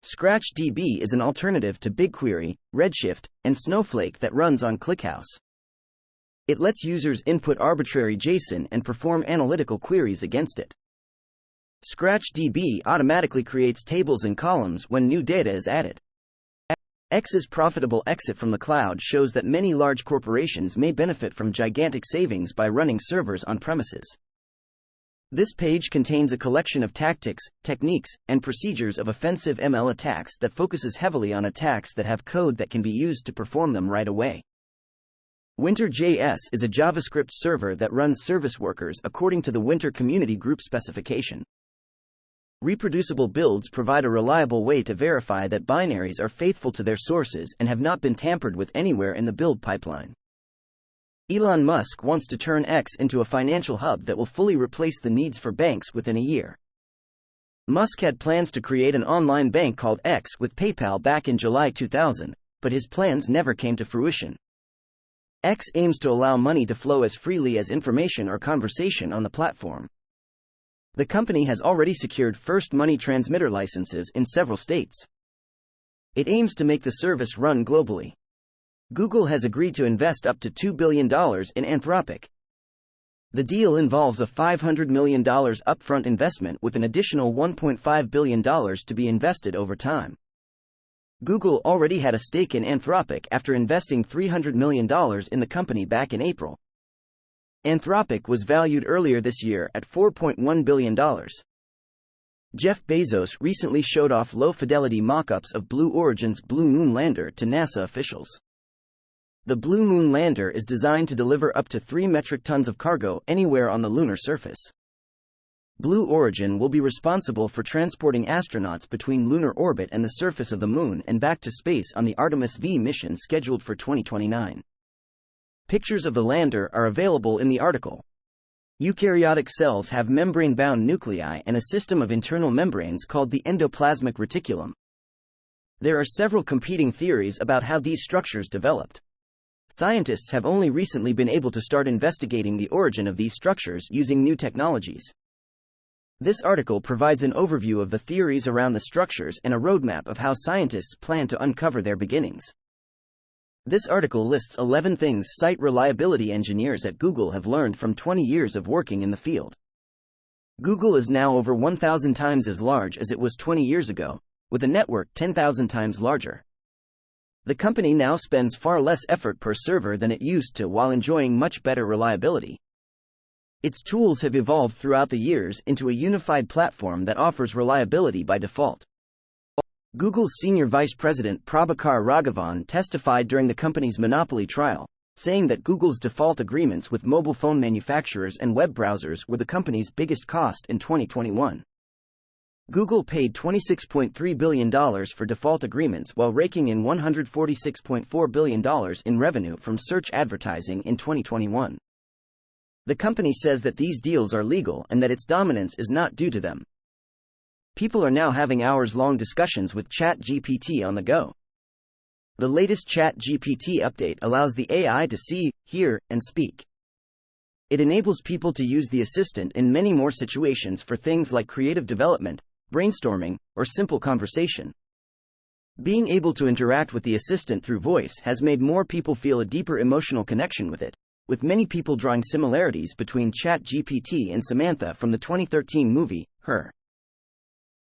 ScratchDB is an alternative to BigQuery, Redshift, and Snowflake that runs on ClickHouse. It lets users input arbitrary JSON and perform analytical queries against it. ScratchDB automatically creates tables and columns when new data is added. X's profitable exit from the cloud shows that many large corporations may benefit from gigantic savings by running servers on premises. This page contains a collection of tactics, techniques, and procedures of offensive ML attacks that focuses heavily on attacks that have code that can be used to perform them right away. WinterJS is a JavaScript server that runs service workers according to the Winter Community Group specification. Reproducible builds provide a reliable way to verify that binaries are faithful to their sources and have not been tampered with anywhere in the build pipeline. Elon Musk wants to turn X into a financial hub that will fully replace the needs for banks within a year. Musk had plans to create an online bank called X with PayPal back in July 2000, but his plans never came to fruition. X aims to allow money to flow as freely as information or conversation on the platform. The company has already secured first money transmitter licenses in several states. It aims to make the service run globally. Google has agreed to invest up to $2 billion in Anthropic. The deal involves a $500 million upfront investment with an additional $1.5 billion to be invested over time. Google already had a stake in Anthropic after investing $300 million in the company back in April. Anthropic was valued earlier this year at $4.1 billion. Jeff Bezos recently showed off low-fidelity mock-ups of Blue Origin's Blue Moon lander to NASA officials. The Blue Moon lander is designed to deliver up to 3 metric tons of cargo anywhere on the lunar surface. Blue Origin will be responsible for transporting astronauts between lunar orbit and the surface of the Moon and back to space on the Artemis V mission scheduled for 2029. Pictures of the lander are available in the article. Eukaryotic cells have membrane-bound nuclei and a system of internal membranes called the endoplasmic reticulum. There are several competing theories about how these structures developed. Scientists have only recently been able to start investigating the origin of these structures using new technologies. This article provides an overview of the theories around the structures and a roadmap of how scientists plan to uncover their beginnings. This article lists 11 things site reliability engineers at Google have learned from 20 years of working in the field. Google is now over 1,000 times as large as it was 20 years ago, with a network 10,000 times larger. The company now spends far less effort per server than it used to while enjoying much better reliability. Its tools have evolved throughout the years into a unified platform that offers reliability by default. Google's senior vice president Prabhakar Raghavan testified during the company's monopoly trial, saying that Google's default agreements with mobile phone manufacturers and web browsers were the company's biggest cost in 2021. Google paid $26.3 billion for default agreements while raking in $146.4 billion in revenue from search advertising in 2021. The company says that these deals are legal and that its dominance is not due to them. People are now having hours-long discussions with ChatGPT on the go. The latest ChatGPT update allows the AI to see, hear, and speak. It enables people to use the assistant in many more situations for things like creative development, brainstorming, or simple conversation. Being able to interact with the assistant through voice has made more people feel a deeper emotional connection with it, with many people drawing similarities between ChatGPT and Samantha from the 2013 movie, Her.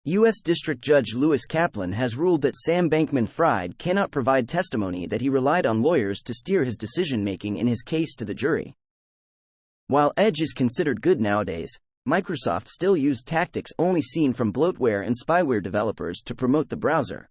U.S. District Judge Lewis Kaplan has ruled that Sam Bankman-Fried cannot provide testimony that he relied on lawyers to steer his decision-making in his case to the jury. While Edge is considered good nowadays, Microsoft still used tactics only seen from bloatware and spyware developers to promote the browser.